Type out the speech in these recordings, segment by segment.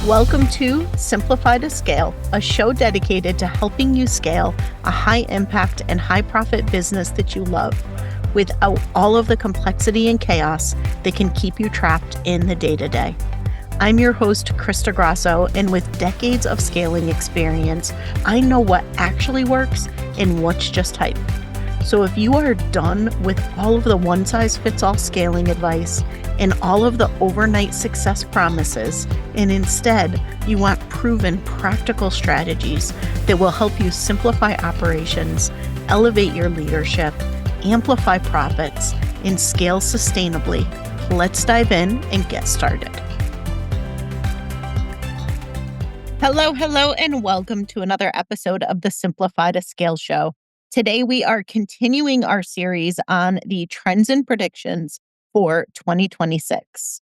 Welcome to Simplify to Scale, a show dedicated to helping you scale a high impact and high profit business that you love without all of the complexity and chaos that can keep you trapped in the day-to-day. I'm your host, Krista Grasso, and with decades of scaling experience, I know what actually works and what's just hype. So if you are done with all of the one-size-fits-all scaling advice and all of the overnight success promises, and instead you want proven practical strategies that will help you simplify operations, elevate your leadership, amplify profits, and scale sustainably, let's dive in and get started. Hello, and welcome to another episode of the Simplify to Scale show. Today, we are continuing our series on the trends and predictions for 2026.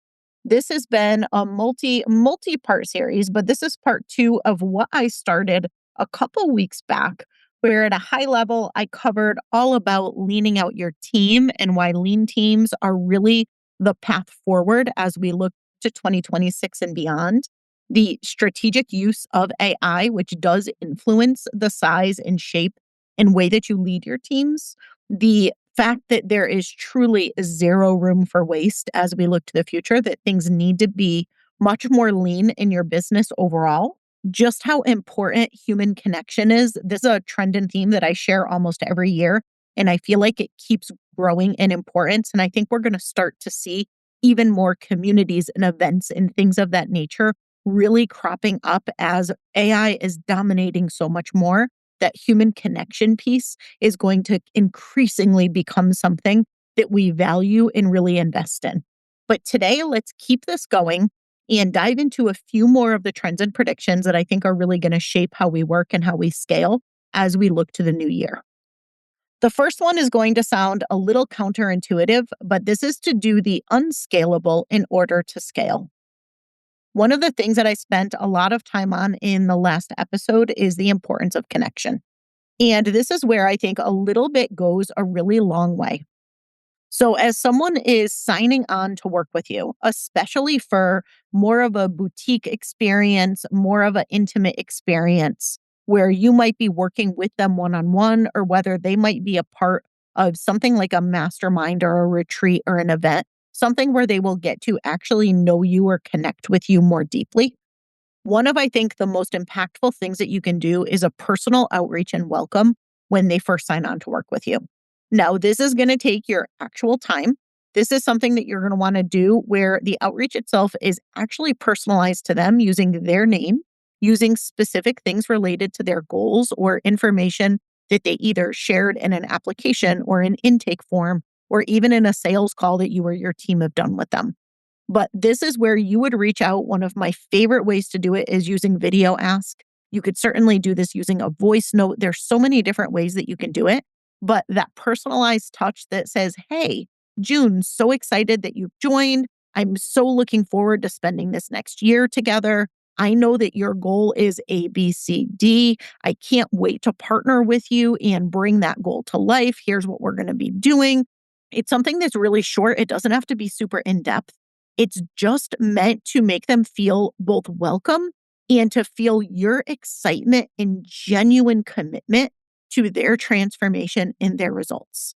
This has been a multi-part series, but this is part 2 of what I started a couple weeks back, where at a high level, I covered all about leaning out your team and why lean teams are really the path forward as we look to 2026 and beyond. The strategic use of AI, which does influence the size and shape and way that you lead your teams. The fact that there is truly zero room for waste as we look to the future, that things need to be much more lean in your business overall. Just how important human connection is. This is a trend and theme that I share almost every year, and I feel like it keeps growing in importance. And I think we're going to start to see even more communities and events and things of that nature really cropping up as AI is dominating so much more. That human connection piece is going to increasingly become something that we value and really invest in. But today, let's keep this going and dive into a few more of the trends and predictions that I think are really going to shape how we work and how we scale as we look to the new year. The first one is going to sound a little counterintuitive, but this is to do the unscalable in order to scale. One of the things that I spent a lot of time on in the last episode is the importance of connection. And this is where I think a little bit goes a really long way. So as someone is signing on to work with you, especially for more of a boutique experience, more of an intimate experience, where you might be working with them one-on-one, or whether they might be a part of something like a mastermind or a retreat or an event, something where they will get to actually know you or connect with you more deeply. One of, I think, the most impactful things that you can do is a personal outreach and welcome when they first sign on to work with you. Now, this is going to take your actual time. This is something that you're going to want to do where the outreach itself is actually personalized to them using their name, using specific things related to their goals or information that they either shared in an application or an intake form, or even in a sales call that you or your team have done with them. But this is where you would reach out. One of my favorite ways to do it is using video ask. You could certainly do this using a voice note. There's so many different ways that you can do it. But that personalized touch that says, hey, June, so excited that you've joined. I'm so looking forward to spending this next year together. I know that your goal is A, B, C, D. I can't wait to partner with you and bring that goal to life. Here's what we're going to be doing. It's something that's really short. It doesn't have to be super in-depth. It's just meant to make them feel both welcome and to feel your excitement and genuine commitment to their transformation and their results.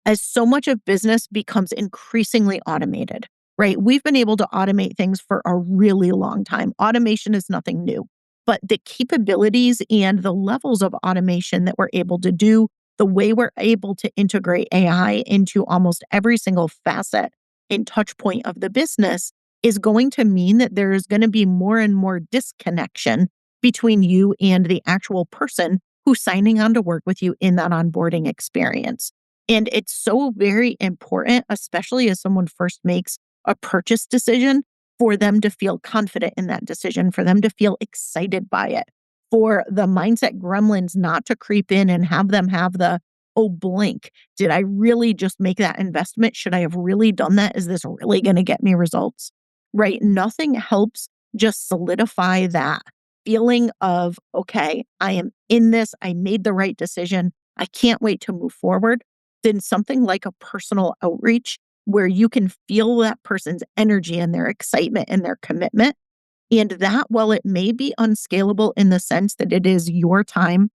As so much of business becomes increasingly automated, right? We've been able to automate things for a really long time. Automation is nothing new, but the capabilities and the levels of automation that we're able to do, the way we're able to integrate AI into almost every single facet and touch point of the business is going to mean that there is going to be more and more disconnection between you and the actual person who's signing on to work with you in that onboarding experience. And it's so very important, especially as someone first makes a purchase decision, for them to feel confident in that decision, for them to feel excited by it, for the mindset gremlins not to creep in and have them have the, oh, blank, did I really just make that investment? Should I have really done that? Is this really going to get me results? Right? Nothing helps just solidify that feeling of, okay, I am in this. I made the right decision. I can't wait to move forward. Then something like a personal outreach where you can feel that person's energy and their excitement and their commitment And that, while it may be unscalable in the sense that it is your time,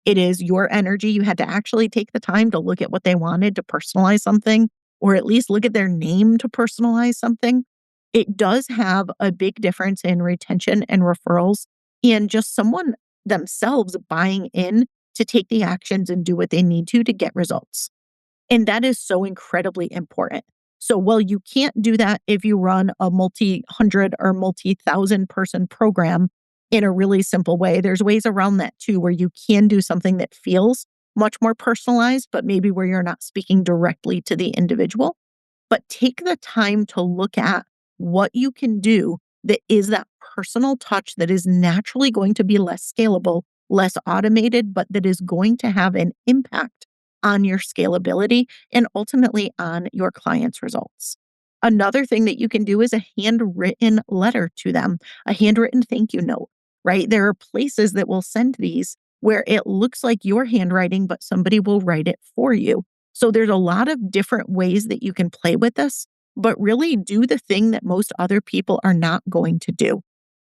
it is your energy, you had to actually take the time to look at what they wanted to personalize something, or at least look at their name to personalize something. It does have a big difference in retention and referrals and just someone themselves buying in to take the actions and do what they need to get results. And that is so incredibly important. So while you can't do that if you run a multi-hundred or multi-thousand person program in a really simple way, there's ways around that too, where you can do something that feels much more personalized, but maybe where you're not speaking directly to the individual. But take the time to look at what you can do that is that personal touch that is naturally going to be less scalable, less automated, but that is going to have an impact on your scalability and ultimately on your clients' results. Another thing that you can do is a handwritten letter to them, a handwritten thank you note, right? There are places that will send these where it looks like your handwriting, but somebody will write it for you. So there's a lot of different ways that you can play with this, but really do the thing that most other people are not going to do.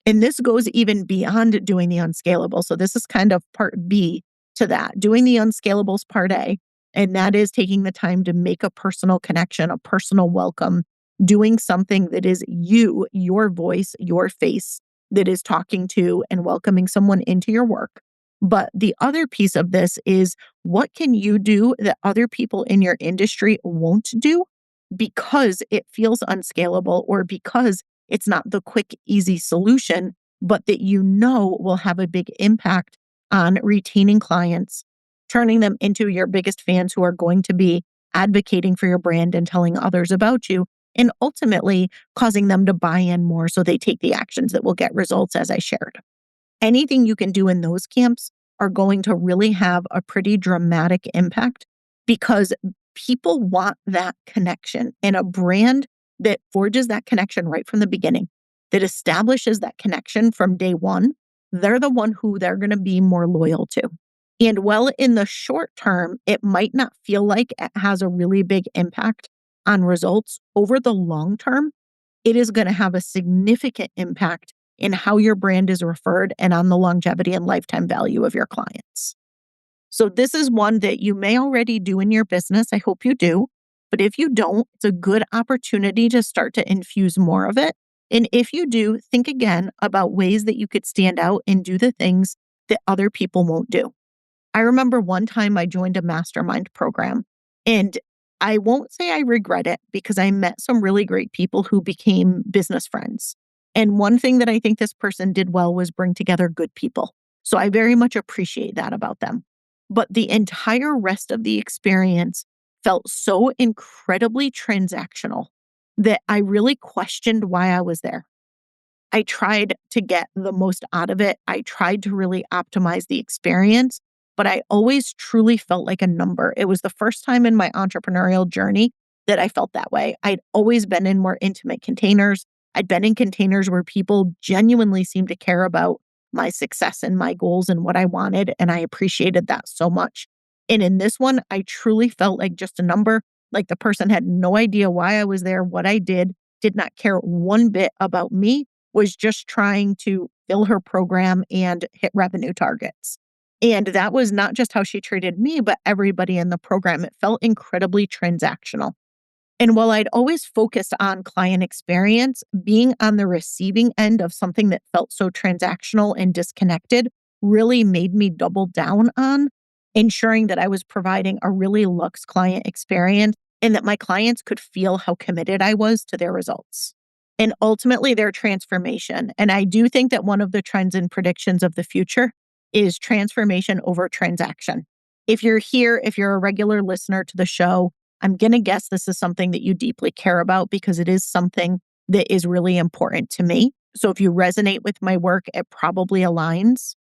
And this goes even beyond doing the unscalable. So this is kind of part B to that. Doing the unscalable is part A, and that is taking the time to make a personal connection, a personal welcome, doing something that is you, your voice, your face that is talking to and welcoming someone into your work. But the other piece of this is what can you do that other people in your industry won't do because it feels unscalable or because it's not the quick, easy solution, but that you know will have a big impact on retaining clients, turning them into your biggest fans who are going to be advocating for your brand and telling others about you, and ultimately causing them to buy in more so they take the actions that will get results, as I shared. Anything you can do in those camps are going to really have a pretty dramatic impact because people want that connection, and a brand that forges that connection right from the beginning, that establishes that connection from day one, they're the one who they're going to be more loyal to. And while in the short term, it might not feel like it has a really big impact on results, over the long term, it is going to have a significant impact in how your brand is referred and on the longevity and lifetime value of your clients. So this is one that you may already do in your business. I hope you do. But if you don't, it's a good opportunity to start to infuse more of it. And if you do, think again about ways that you could stand out and do the things that other people won't do. I remember one time I joined a mastermind program, and I won't say I regret it because I met some really great people who became business friends. And one thing that I think this person did well was bring together good people. So I very much appreciate that about them. But the entire rest of the experience felt so incredibly transactional that I really questioned why I was there. I tried to get the most out of it. I tried to really optimize the experience, but I always truly felt like a number. It was the first time in my entrepreneurial journey that I felt that way. I'd always been in more intimate containers. I'd been in containers where people genuinely seemed to care about my success and my goals and what I wanted. And I appreciated that so much. And in this one, I truly felt like just a number, like the person had no idea why I was there, what I did not care one bit about me, was just trying to fill her program and hit revenue targets. And that was not just how she treated me, but everybody in the program. It felt incredibly transactional. And while I'd always focused on client experience, being on the receiving end of something that felt so transactional and disconnected really made me double down on ensuring that I was providing a really luxe client experience and that my clients could feel how committed I was to their results and ultimately their transformation. And I do think that one of the trends and predictions of the future is transformation over transaction. If you're here, if you're a regular listener to the show, I'm going to guess this is something that you deeply care about because it is something that is really important to me. So if you resonate with my work, it probably aligns.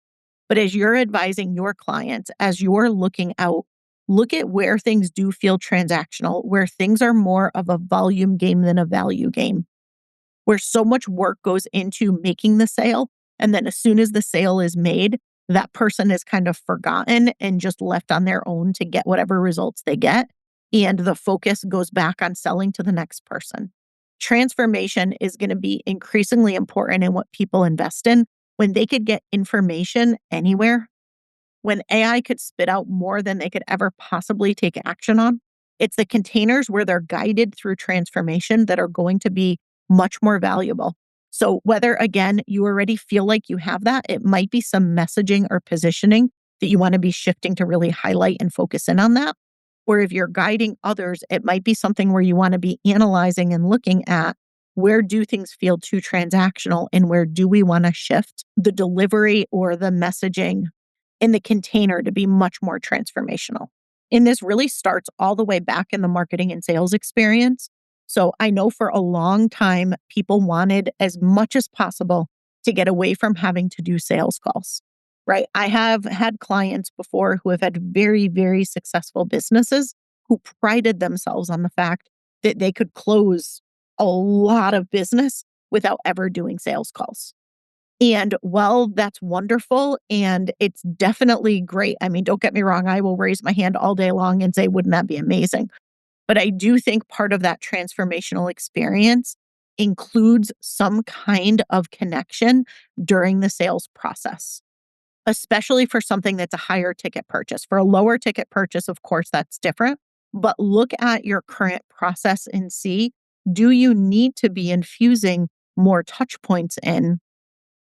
But as you're advising your clients, as you're looking out, look at where things do feel transactional, where things are more of a volume game than a value game, where so much work goes into making the sale. And then as soon as the sale is made, that person is kind of forgotten and just left on their own to get whatever results they get. And the focus goes back on selling to the next person. Transformation is going to be increasingly important in what people invest in when they could get information anywhere, when AI could spit out more than they could ever possibly take action on. It's the containers where they're guided through transformation that are going to be much more valuable. So, whether again, you already feel like you have that, it might be some messaging or positioning that you want to be shifting to really highlight and focus in on that. Or if you're guiding others, it might be something where you want to be analyzing and looking at where do things feel too transactional and where do we want to shift the delivery or the messaging in the container to be much more transformational. And this really starts all the way back in the marketing and sales experience. So I know for a long time, people wanted as much as possible to get away from having to do sales calls, right? I have had clients before who have had very, very successful businesses who prided themselves on the fact that they could close a lot of business without ever doing sales calls. And while that's wonderful and it's definitely great, I mean, don't get me wrong, I will raise my hand all day long and say, wouldn't that be amazing? But I do think part of that transformational experience includes some kind of connection during the sales process, especially for something that's a higher ticket purchase. For a lower ticket purchase, of course, that's different. But look at your current process and see, do you need to be infusing more touch points in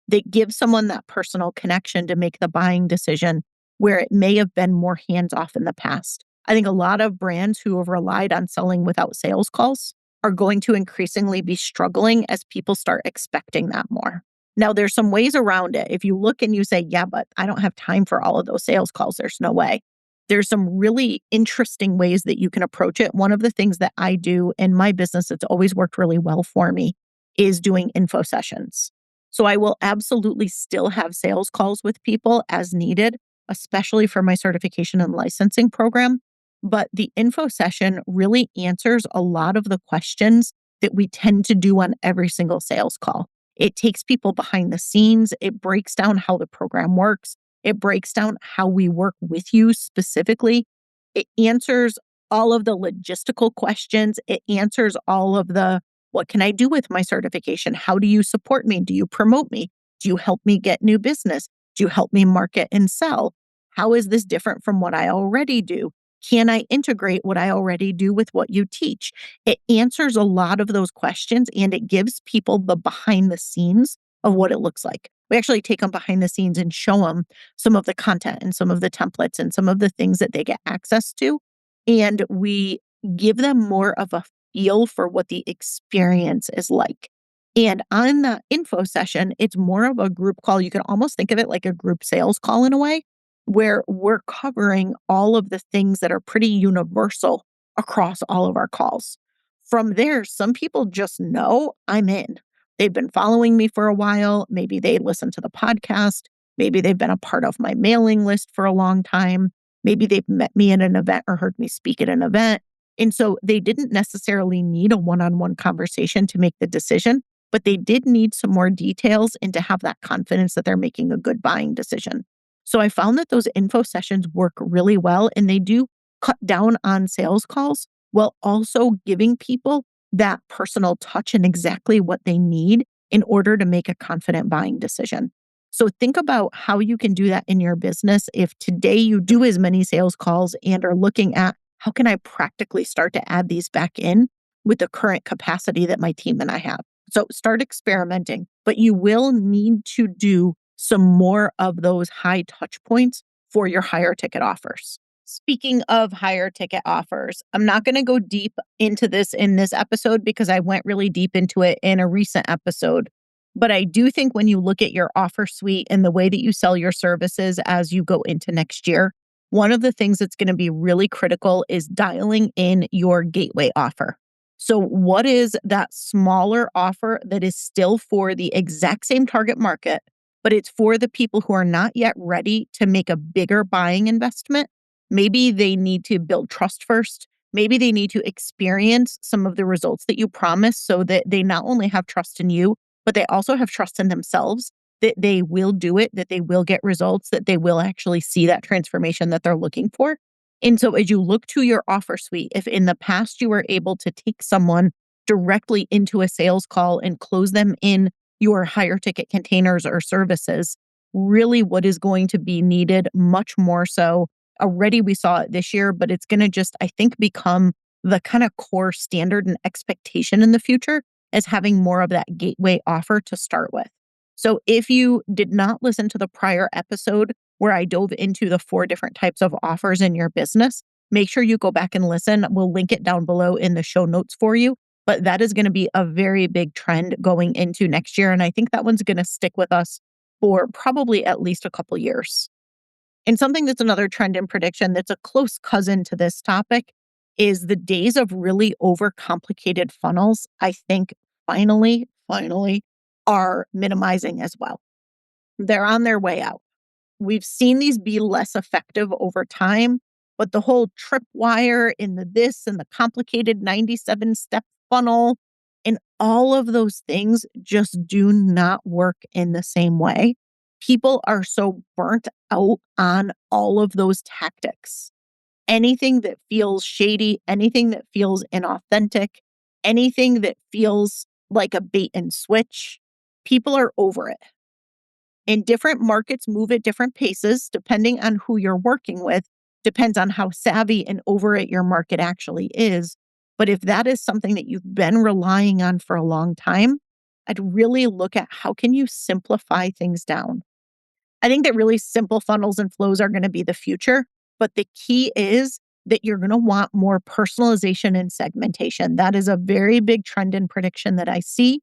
that give someone that personal connection to make the buying decision where it may have been more hands off in the past? I think a lot of brands who have relied on selling without sales calls are going to increasingly be struggling as people start expecting that more. Now, there's some ways around it. If you look and you say, yeah, but I don't have time for all of those sales calls, there's no way. There's some really interesting ways that you can approach it. One of the things that I do in my business that's always worked really well for me is doing info sessions. So I will absolutely still have sales calls with people as needed, especially for my certification and licensing program. But the info session really answers a lot of the questions that we tend to do on every single sales call. It takes people behind the scenes. It breaks down how the program works. It breaks down how we work with you specifically. It answers all of the logistical questions. It answers all of the, what can I do with my certification? How do you support me? Do you promote me? Do you help me get new business? Do you help me market and sell? How is this different from what I already do? Can I integrate what I already do with what you teach? It answers a lot of those questions and it gives people the behind the scenes of what it looks like. We actually take them behind the scenes and show them some of the content and some of the templates and some of the things that they get access to. And we give them more of a feel for what the experience is like. And on the info session, it's more of a group call. You can almost think of it like a group sales call in a way, where we're covering all of the things that are pretty universal across all of our calls. From there, some people just know I'm in. They've been following me for a while. Maybe they listen to the podcast. Maybe they've been a part of my mailing list for a long time. Maybe they've met me at an event or heard me speak at an event. And so they didn't necessarily need a one-on-one conversation to make the decision, but they did need some more details and to have that confidence that they're making a good buying decision. So I found that those info sessions work really well and they do cut down on sales calls while also giving people that personal touch and exactly what they need in order to make a confident buying decision. So think about how you can do that in your business if today you do as many sales calls and are looking at how can I practically start to add these back in with the current capacity that my team and I have. So start experimenting, but you will need to do some more of those high touch points for your higher ticket offers. Speaking of higher ticket offers, I'm not going to go deep into this in this episode because I went really deep into it in a recent episode. But I do think when you look at your offer suite and the way that you sell your services as you go into next year, one of the things that's going to be really critical is dialing in your gateway offer. So what is that smaller offer that is still for the exact same target market, but it's for the people who are not yet ready to make a bigger buying investment? Maybe they need to build trust first. Maybe they need to experience some of the results that you promise so that they not only have trust in you, but they also have trust in themselves that they will do it, that they will get results, that they will actually see that transformation that they're looking for. And so as you look to your offer suite, if in the past you were able to take someone directly into a sales call and close them in your higher ticket containers or services. Really, what is going to be needed much more so. Already we saw it this year, but it's going to just, I think, become the kind of core standard and expectation in the future as having more of that gateway offer to start with. So if you did not listen to the prior episode where I dove into the 4 different types of offers in your business, make sure you go back and listen. We'll link it down below in the show notes for you. But that is going to be a very big trend going into next year. And I think that one's going to stick with us for probably at least a couple years. And something that's another trend in prediction that's a close cousin to this topic is the days of really overcomplicated funnels, I think finally are minimizing as well. They're on their way out. We've seen these be less effective over time, but the whole tripwire in the this and the complicated 97-step funnel and all of those things just do not work in the same way. People are so burnt out on all of those tactics. Anything that feels shady, anything that feels inauthentic, anything that feels like a bait and switch, people are over it. And different markets move at different paces depending on who you're working with, depends on how savvy and over it your market actually is. But if that is something that you've been relying on for a long time, I'd really look at how can you simplify things down. I think that really simple funnels and flows are going to be the future, but the key is that you're going to want more personalization and segmentation. That is a very big trend in prediction that I see.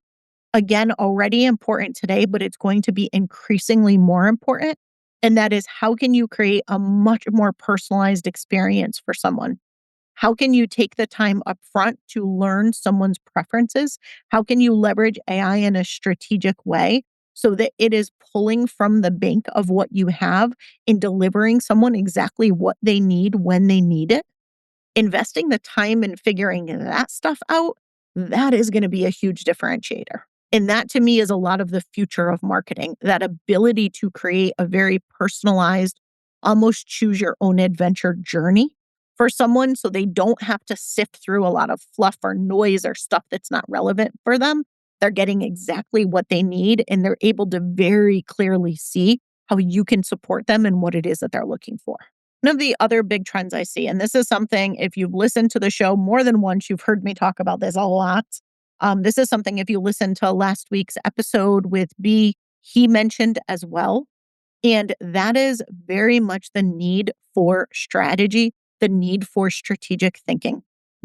Again, already important today, but it's going to be increasingly more important. And that is how can you create a much more personalized experience for someone? How can you take the time up front to learn someone's preferences? How can you leverage AI in a strategic way so that it is pulling from the bank of what you have and delivering someone exactly what they need when they need it? Investing the time in figuring that stuff out, that is going to be a huge differentiator. And that to me is a lot of the future of marketing, that ability to create a very personalized, almost choose your own adventure journey for someone so they don't have to sift through a lot of fluff or noise or stuff that's not relevant for them. They're getting exactly what they need and they're able to very clearly see how you can support them and what it is that they're looking for. One of the other big trends I see, and this is something, if you've listened to the show more than once, you've heard me talk about this a lot. This is something, if you listen to last week's episode with B, he mentioned as well. And that is very much the need for strategy, the need for strategic thinking.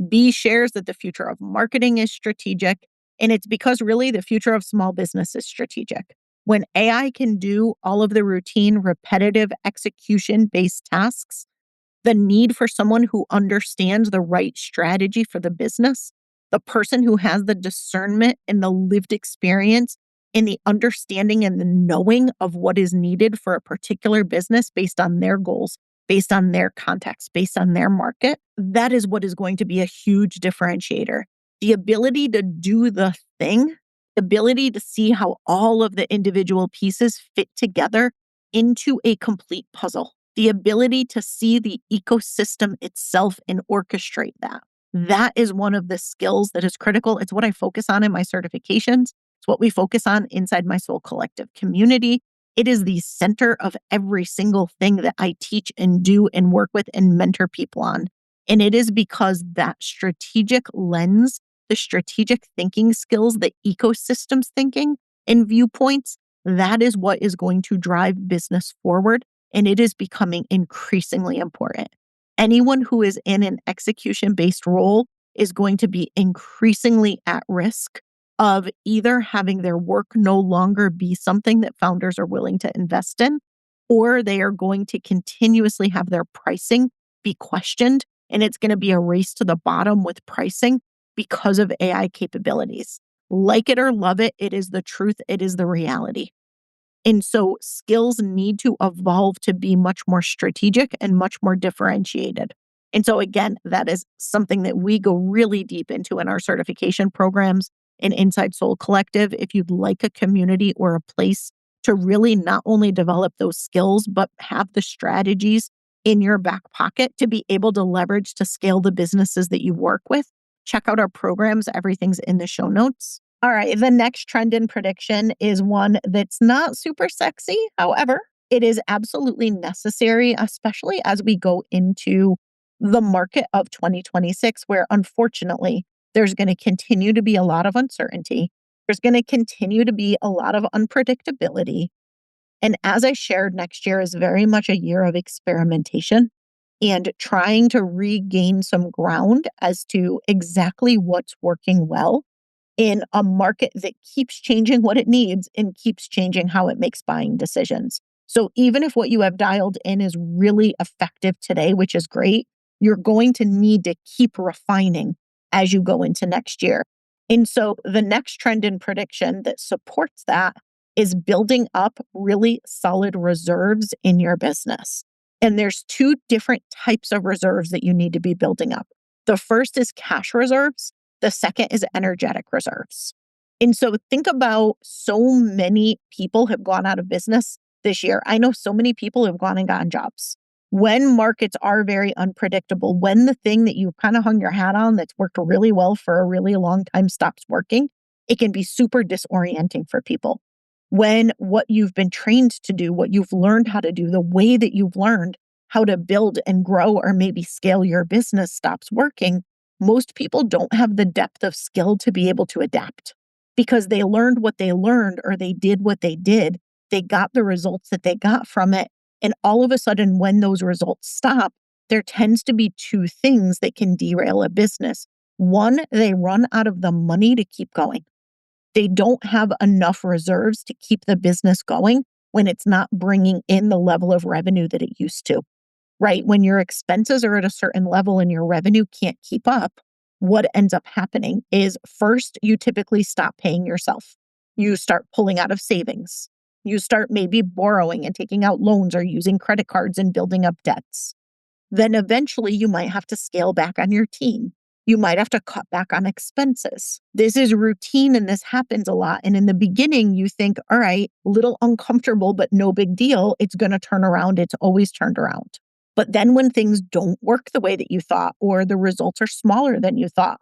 B shares that the future of marketing is strategic, and it's because really the future of small business is strategic. When AI can do all of the routine, repetitive, execution-based tasks, the need for someone who understands the right strategy for the business, the person who has the discernment and the lived experience and the understanding and the knowing of what is needed for a particular business based on their goals, based on their context, based on their market, that is what is going to be a huge differentiator. The ability to do the thing, the ability to see how all of the individual pieces fit together into a complete puzzle, the ability to see the ecosystem itself and orchestrate that. That is one of the skills that is critical. It's what I focus on in my certifications. It's what we focus on inside my Soul Collective community. It is the center of every single thing that I teach and do and work with and mentor people on. And it is because that strategic lens, the strategic thinking skills, the ecosystems thinking and viewpoints, that is what is going to drive business forward. And it is becoming increasingly important. Anyone who is in an execution-based role is going to be increasingly at risk of either having their work no longer be something that founders are willing to invest in, or they are going to continuously have their pricing be questioned, and it's going to be a race to the bottom with pricing because of AI capabilities. Like it or love it, it is the truth, it is the reality. And so skills need to evolve to be much more strategic and much more differentiated. And so again, that is something that we go really deep into in our certification programs and inside Soul Collective. If you'd like a community or a place to really not only develop those skills, but have the strategies in your back pocket to be able to leverage to scale the businesses that you work with, Check out our programs. Everything's in the show notes. All right. The next trend in prediction is one that's not super sexy. However, it is absolutely necessary, especially as we go into the market of 2026, where unfortunately, there's going to continue to be a lot of uncertainty. There's going to continue to be a lot of unpredictability. And as I shared, next year is very much a year of experimentation and trying to regain some ground as to exactly what's working well in a market that keeps changing what it needs and keeps changing how it makes buying decisions. So even if what you have dialed in is really effective today, which is great, you're going to need to keep refining as you go into next year. And so the next trend in prediction that supports that is building up really solid reserves in your business. And there's two different types of reserves that you need to be building up. The first is cash reserves. The second is energetic reserves. And so think about so many people have gone out of business this year. I know so many people have gone and gotten jobs. When markets are very unpredictable, when the thing that you kind of hung your hat on that's worked really well for a really long time stops working, it can be super disorienting for people. When what you've been trained to do, what you've learned how to do, the way that you've learned how to build and grow or maybe scale your business stops working, most people don't have the depth of skill to be able to adapt because they learned what they learned or they did what they did. They got the results that they got from it. And all of a sudden, when those results stop, there tends to be two things that can derail a business. One, they run out of the money to keep going. They don't have enough reserves to keep the business going when it's not bringing in the level of revenue that it used to, right? When your expenses are at a certain level and your revenue can't keep up, what ends up happening is first, you typically stop paying yourself. You start pulling out of savings. You start maybe borrowing and taking out loans or using credit cards and building up debts. Then eventually you might have to scale back on your team. You might have to cut back on expenses. This is routine and this happens a lot. And in the beginning, you think, all right, a little uncomfortable, but no big deal. It's going to turn around. It's always turned around. But then when things don't work the way that you thought, or the results are smaller than you thought,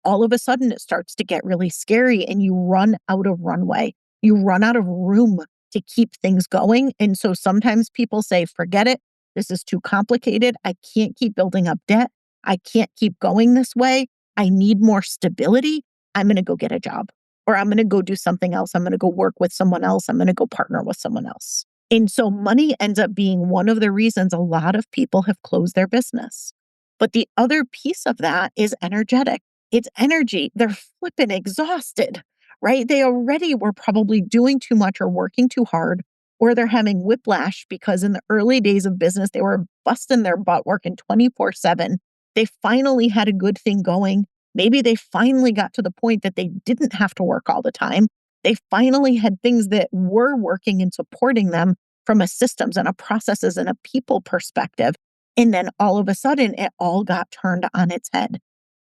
all of a sudden it starts to get really scary and you run out of runway. You run out of room to keep things going. And so sometimes people say, forget it. This is too complicated. I can't keep building up debt. I can't keep going this way. I need more stability. I'm going to go get a job, or I'm going to go do something else. I'm going to go work with someone else. I'm going to go partner with someone else. And so money ends up being one of the reasons a lot of people have closed their business. But the other piece of that is energetic. It's energy. They're flipping exhausted, right? They already were probably doing too much or working too hard, or they're having whiplash because in the early days of business, they were busting their butt working 24/7. They finally had a good thing going. Maybe they finally got to the point that they didn't have to work all the time. They finally had things that were working and supporting them from a systems and a processes and a people perspective. And then all of a sudden, it all got turned on its head.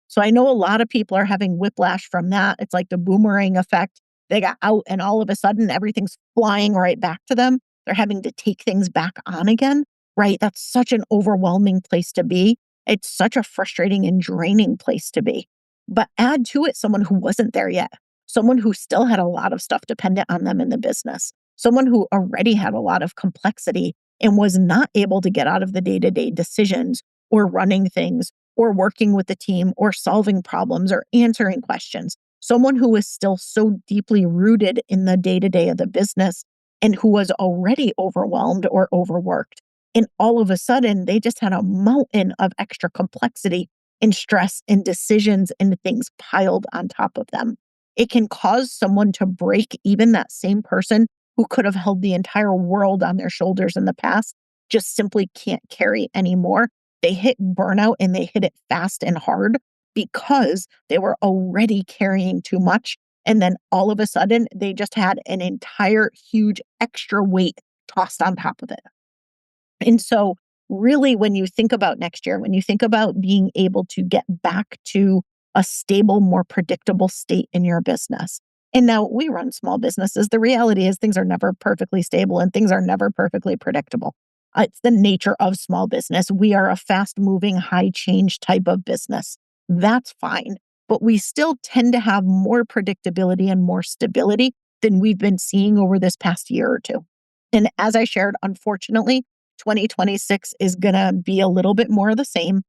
So I know a lot of people are having whiplash from that. It's like the boomerang effect. They got out and all of a sudden everything's flying right back to them. They're having to take things back on again, right? That's such an overwhelming place to be. It's such a frustrating and draining place to be. But add to it someone who wasn't there yet, someone who still had a lot of stuff dependent on them in the business, someone who already had a lot of complexity and was not able to get out of the day-to-day decisions or running things or working with the team or solving problems or answering questions. Someone who is still so deeply rooted in the day-to-day of the business and who was already overwhelmed or overworked. And all of a sudden, they just had a mountain of extra complexity and stress and decisions and things piled on top of them. It can cause someone to break. Even that same person who could have held the entire world on their shoulders in the past just simply can't carry anymore. They hit burnout and they hit it fast and hard because they were already carrying too much. And then all of a sudden, they just had an entire huge extra weight tossed on top of it. And so, really, when you think about next year, when you think about being able to get back to a stable, more predictable state in your business. And now we run small businesses. The reality is things are never perfectly stable and things are never perfectly predictable. It's the nature of small business. We are a fast moving, high change type of business. That's fine. but we still tend to have more predictability and more stability than we've been seeing over this past year or two. And as I shared, unfortunately, 2026 is going to be a little bit more of the same.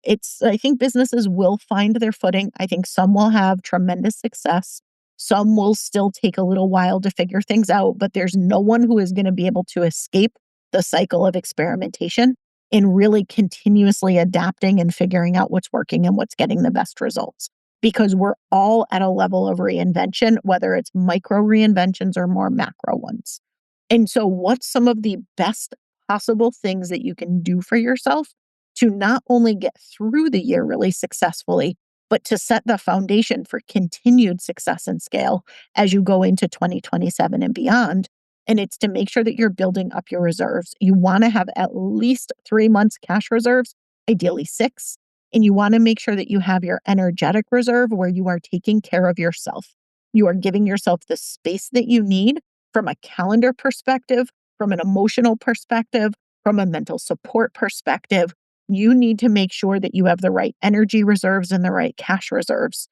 I think businesses will find their footing. I think some will have tremendous success. Some will still take a little while to figure things out, but there's no one who is going to be able to escape the cycle of experimentation and really continuously adapting and figuring out what's working and what's getting the best results. Because we're all at a level of reinvention, whether it's micro reinventions or more macro ones. And so, what's some of the best possible things that you can do for yourself to not only get through the year really successfully, but to set the foundation for continued success and scale as you go into 2027 and beyond? And it's to make sure that you're building up your reserves. You want to have at least 3 months cash reserves, ideally 6. And you want to make sure that you have your energetic reserve where you are taking care of yourself. You are giving yourself the space that you need from a calendar perspective, from an emotional perspective, from a mental support perspective. You need to make sure that you have the right energy reserves and the right cash reserves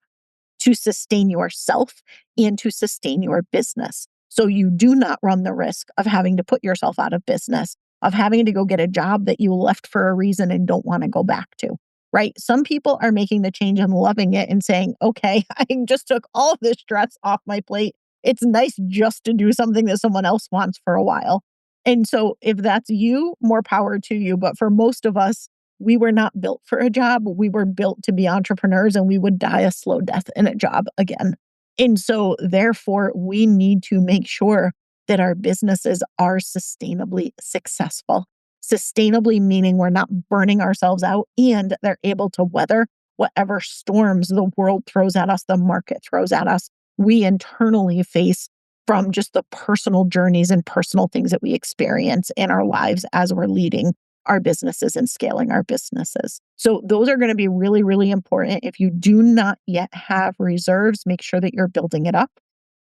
to sustain yourself and to sustain your business. So you do not run the risk of having to put yourself out of business, of having to go get a job that you left for a reason and don't want to go back to, right? Some people are making the change and loving it and saying, okay, I just took all of this stress off my plate. It's nice just to do something that someone else wants for a while. And so if that's you, more power to you. But for most of us, we were not built for a job. We were built to be entrepreneurs and we would die a slow death in a job again. And so, therefore, we need to make sure that our businesses are sustainably successful. Sustainably meaning we're not burning ourselves out and they're able to weather whatever storms the world throws at us, the market throws at us, we internally face from just the personal journeys and personal things that we experience in our lives as we're leading our businesses and scaling our businesses. So those are going to be really, really important. If you do not yet have reserves, make sure that you're building it up.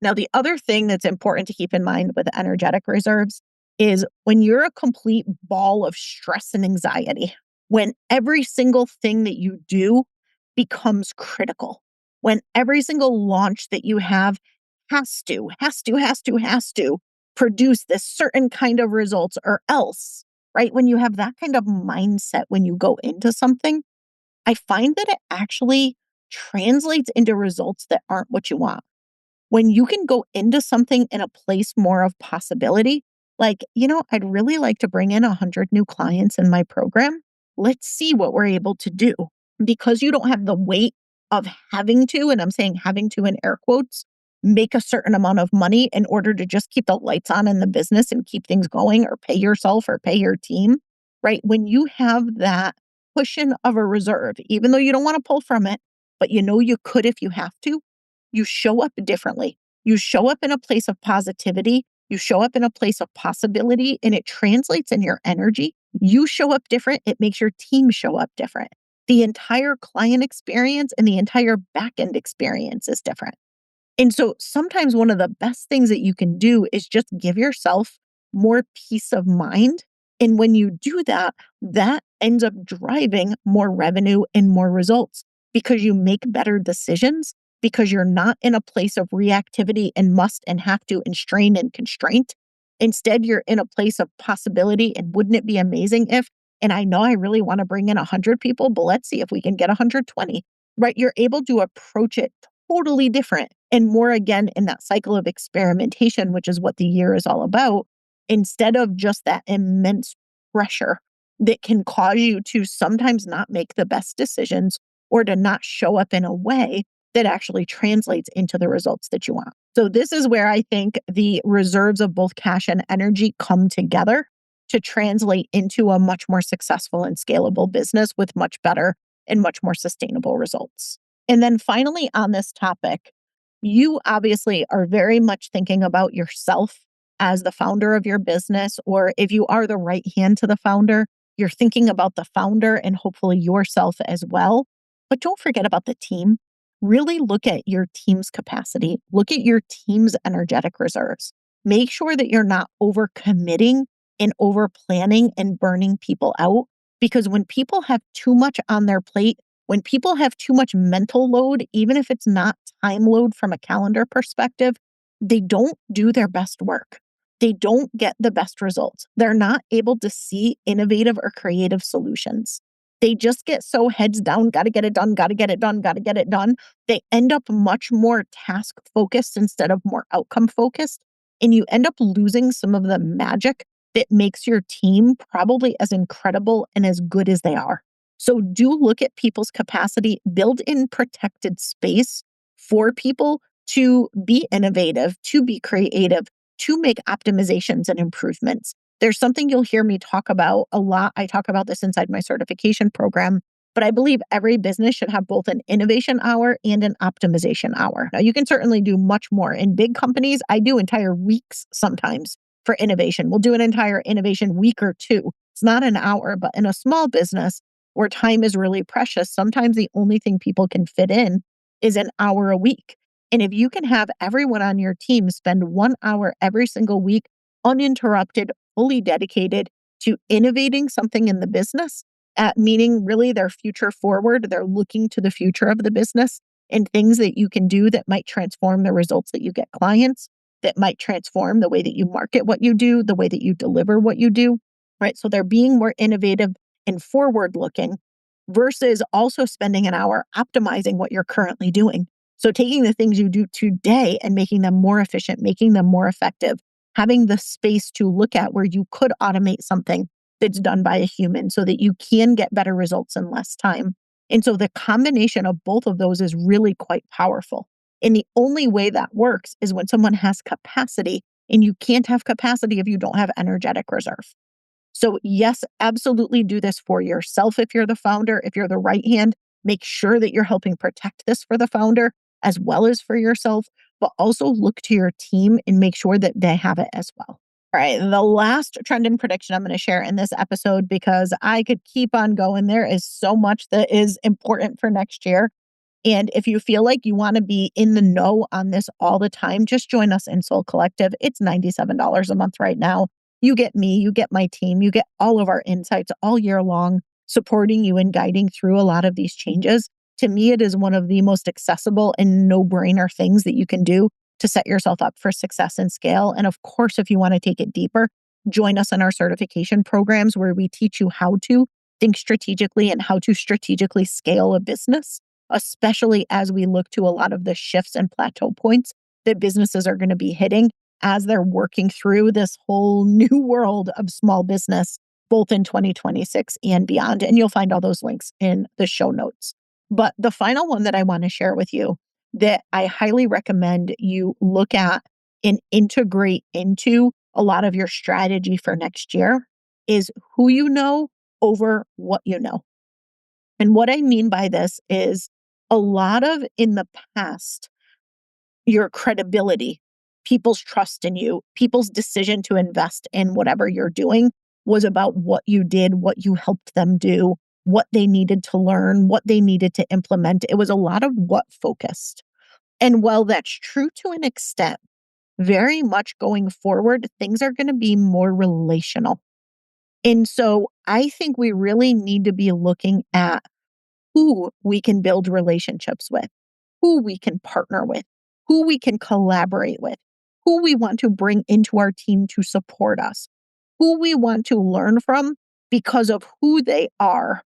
Now, the other thing that's important to keep in mind with energetic reserves is when you're a complete ball of stress and anxiety, when every single thing that you do becomes critical, when every single launch that you have has to produce this certain kind of results or else, right? When you have that kind of mindset when you go into something, I find that it actually translates into results that aren't what you want. When you can go into something in a place more of possibility, like, I'd really like to bring in 100 new clients in my program. Let's see what we're able to do. Because you don't have the weight of having to, and I'm saying having to in air quotes, make a certain amount of money in order to just keep the lights on in the business and keep things going or pay yourself or pay your team, right? When you have that cushion of a reserve, even though you don't want to pull from it, but you could if you have to, you show up differently. You show up in a place of positivity. You show up in a place of possibility, and it translates in your energy. You show up different. It makes your team show up different. The entire client experience and the entire back end experience is different. And so sometimes one of the best things that you can do is just give yourself more peace of mind. And when you do that, that ends up driving more revenue and more results because you make better decisions, because you're not in a place of reactivity and must and have to and strain and constraint. Instead, you're in a place of possibility. And wouldn't it be amazing if, and I know I really want to bring in 100 people, but let's see if we can get 120, right? You're able to approach it totally different and more again in that cycle of experimentation, which is what the year is all about, instead of just that immense pressure that can cause you to sometimes not make the best decisions or to not show up in a way that actually translates into the results that you want. So this is where I think the reserves of both cash and energy come together to translate into a much more successful and scalable business with much better and much more sustainable results. And then finally on this topic, you obviously are very much thinking about yourself as the founder of your business, or if you are the right hand to the founder, you're thinking about the founder and hopefully yourself as well. But don't forget about the team. Really look at your team's capacity. Look at your team's energetic reserves. Make sure that you're not overcommitting and over planning and burning people out. Because when people have too much on their plate, When people have too much mental load, even if it's not time load from a calendar perspective, they don't do their best work. They don't get the best results. They're not able to see innovative or creative solutions. They just get so heads down, got to get it done, got to get it done, got to get it done. They end up much more task focused instead of more outcome focused. And you end up losing some of the magic that makes your team probably as incredible and as good as they are. So do look at people's capacity, build in protected space for people to be innovative, to be creative, to make optimizations and improvements. There's something you'll hear me talk about a lot. I talk about this inside my certification program, but I believe every business should have both an innovation hour and an optimization hour. Now, you can certainly do much more. In big companies, I do entire weeks sometimes for innovation. We'll do an entire innovation week or two. It's not an hour, but in a small business where time is really precious, sometimes the only thing people can fit in is an hour a week. And if you can have everyone on your team spend 1 hour every single week, uninterrupted, fully dedicated to innovating something in the business, meaning really they're future forward, they're looking to the future of the business and things that you can do that might transform the results that you get clients, that might transform the way that you market what you do, the way that you deliver what you do, right? So they're being more innovative and forward looking versus also spending an hour optimizing what you're currently doing. So taking the things you do today and making them more efficient, making them more effective, having the space to look at where you could automate something that's done by a human so that you can get better results in less time. And so the combination of both of those is really quite powerful. And the only way that works is when someone has capacity, and you can't have capacity if you don't have energetic reserve. So yes, absolutely do this for yourself if you're the founder. If you're the right hand, make sure that you're helping protect this for the founder as well as for yourself, but also look to your team and make sure that they have it as well. All right, the last trend and prediction I'm going to share in this episode, because I could keep on going. There is so much that is important for next year. And if you feel like you want to be in the know on this all the time, just join us in Soul Collective. It's $97 a month right now. You get me, you get my team, you get all of our insights all year long, supporting you and guiding through a lot of these changes. To me, it is one of the most accessible and no-brainer things that you can do to set yourself up for success and scale. And of course, if you want to take it deeper, join us in our certification programs where we teach you how to think strategically and how to strategically scale a business, especially as we look to a lot of the shifts and plateau points that businesses are going to be hitting as they're working through this whole new world of small business, both in 2026 and beyond. And you'll find all those links in the show notes. But the final one that I want to share with you that I highly recommend you look at and integrate into a lot of your strategy for next year is who you know over what you know. And what I mean by this is a lot of in the past, your credibility, people's trust in you, people's decision to invest in whatever you're doing was about what you did, what you helped them do, what they needed to learn, what they needed to implement. It was a lot of what focused. And while that's true to an extent, very much going forward, things are going to be more relational. And so I think we really need to be looking at who we can build relationships with, who we can partner with, who we can collaborate with, who we want to bring into our team to support us, who we want to learn from because of who they are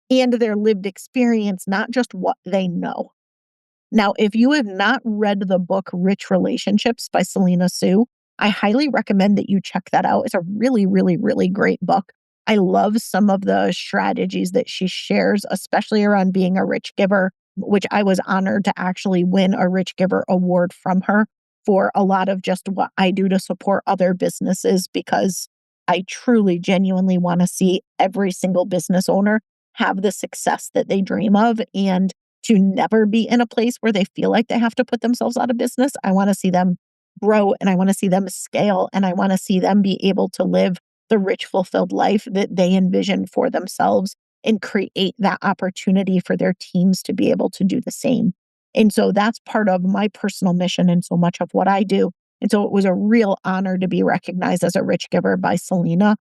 and their lived experience, not just what they know. Now, if you have not read the book Rich Relationships by Selena Sue, I highly recommend that you check that out. It's a really, really, really great book. I love some of the strategies that she shares, especially around being a rich giver, which I was honored to actually win a Rich Giver Award from her for a lot of just what I do to support other businesses, because I truly, genuinely want to see every single business owner have the success that they dream of and to never be in a place where they feel like they have to put themselves out of business. I want to see them grow and I want to see them scale and I want to see them be able to live the rich, fulfilled life that they envision for themselves and create that opportunity for their teams to be able to do the same. And so that's part of my personal mission and so much of what I do. And so it was a real honor to be recognized as a rich giver by Selena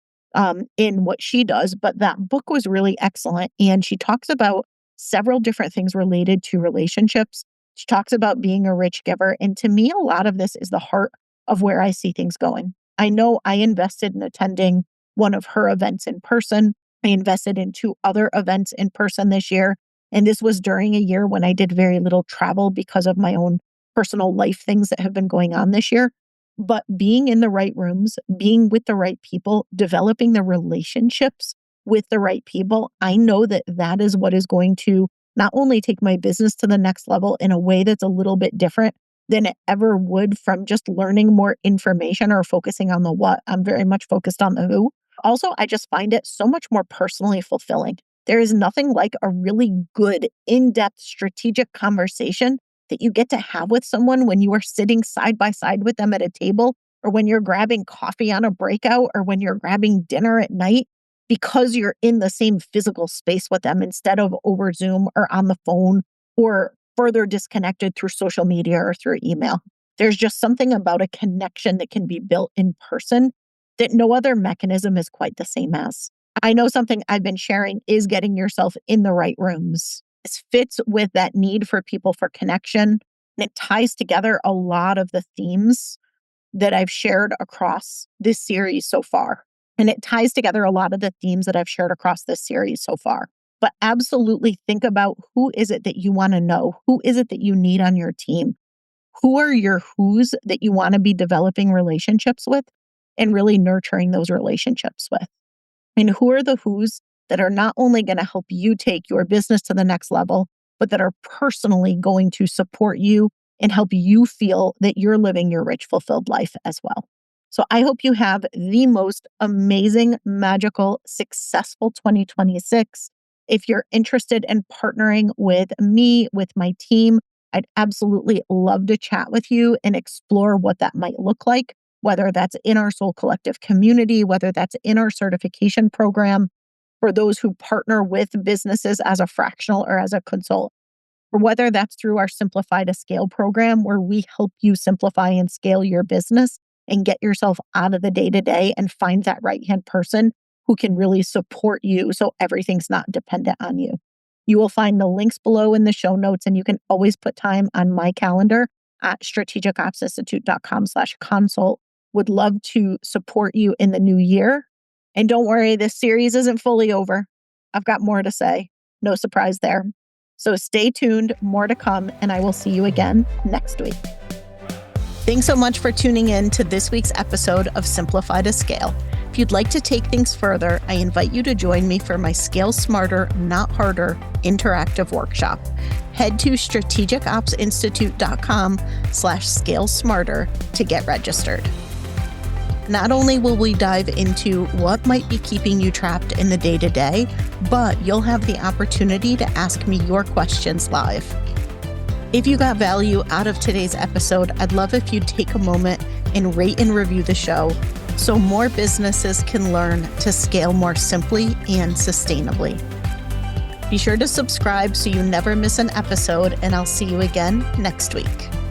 in what she does. But that book was really excellent. And she talks about several different things related to relationships. She talks about being a rich giver. And to me, a lot of this is the heart of where I see things going. I know I invested in attending one of her events in person. I invested in 2 other events in person this year. And this was during a year when I did very little travel because of my own personal life things that have been going on this year. But being in the right rooms, being with the right people, developing the relationships with the right people, I know that that is what is going to not only take my business to the next level in a way that's a little bit different than it ever would from just learning more information or focusing on the what. I'm very much focused on the who. Also, I just find it so much more personally fulfilling. There is nothing like a really good, in-depth, strategic conversation that you get to have with someone when you are sitting side by side with them at a table, or when you're grabbing coffee on a breakout, or when you're grabbing dinner at night, because you're in the same physical space with them instead of over Zoom or on the phone or further disconnected through social media or through email. There's just something about a connection that can be built in person that no other mechanism is quite the same as. I know something I've been sharing is getting yourself in the right rooms. This fits with that need for people for connection, and it ties together a lot of the themes that I've shared across this series so far. And it ties together a lot of the themes that I've shared across this series so far. But absolutely think about, who is it that you want to know? Who is it that you need on your team? Who are your who's that you want to be developing relationships with and really nurturing those relationships with? And who are the who's that are not only going to help you take your business to the next level, but that are personally going to support you and help you feel that you're living your rich, fulfilled life as well. So I hope you have the most amazing, magical, successful 2026. If you're interested in partnering with me, with my team, I'd absolutely love to chat with you and explore what that might look like, whether that's in our Soul Collective community, whether that's in our certification program for those who partner with businesses as a fractional or as a consultant, or whether that's through our Simplify to Scale program, where we help you simplify and scale your business and get yourself out of the day-to-day and find that right-hand person who can really support you so everything's not dependent on you. You will find the links below in the show notes, and you can always put time on my calendar at strategicopsinstitute.com/consult. Would love to support you in the new year. And don't worry, this series isn't fully over. I've got more to say. No surprise there. So stay tuned, more to come, and I will see you again next week. Thanks so much for tuning in to this week's episode of Simplify to Scale. If you'd like to take things further, I invite you to join me for my Scale Smarter, Not Harder interactive workshop. Head to strategicopsinstitute.com/scale smarter to get registered. Not only will we dive into what might be keeping you trapped in the day-to-day, but you'll have the opportunity to ask me your questions live. If you got value out of today's episode, I'd love if you'd take a moment and rate and review the show so more businesses can learn to scale more simply and sustainably. Be sure to subscribe so you never miss an episode, and I'll see you again next week.